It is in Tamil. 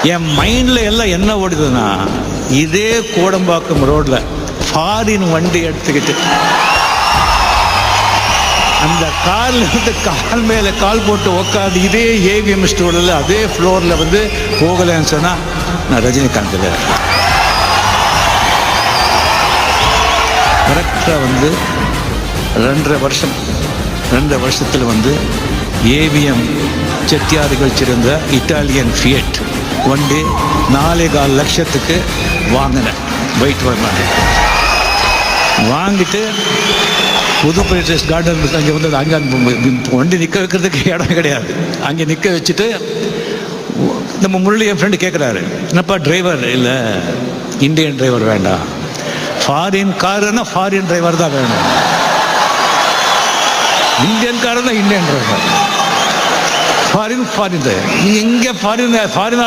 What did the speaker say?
என் மைண்டில் எல்லாம் என்ன ஓடுதுன்னா, இதே கோடம்பாக்கம் ரோடில் ஃபாரின் வண்டி எடுத்துக்கிட்டு அந்த காரில் வந்து கால் மேலே கால் போட்டு உட்காந்து இதே ஏவிஎம் ஸ்டோரில் அதே ஃப்ளோரில் வந்து போகலன்னு சொன்னால் நான் ரஜினிகாந்த் இல்லை. கரெக்டாக வந்து 2.5 வருஷத்தில் வந்து ஏவிஎம் செட்டியார்கள் சிறந்த இட்டாலியன் ஃபியட் வண்டி 4.25 லட்சத்துக்கு வாங்கினேன். வெயிட் வாங்கிட்டு புதுப்பேட்டை கார்டன் அங்கே வந்து அங்கே வண்டி நிற்க வைக்கிறதுக்கு இடம் கிடையாது. அங்கே நிற்க வச்சுட்டு நம்ம முரளி என் ஃப்ரெண்டு கேட்குறாரு, என்னப்பா டிரைவர் இல்லை, இந்தியன் டிரைவர் வேண்டாம், ஃபாரின் காருன்னா ஃபாரின் டிரைவர் தான் வேணும், இந்தியன் காருன்னா இந்தியன் டிரைவர், ஃபாரின் டிரைவர். நீங்கள் எங்கே ஃபாரின்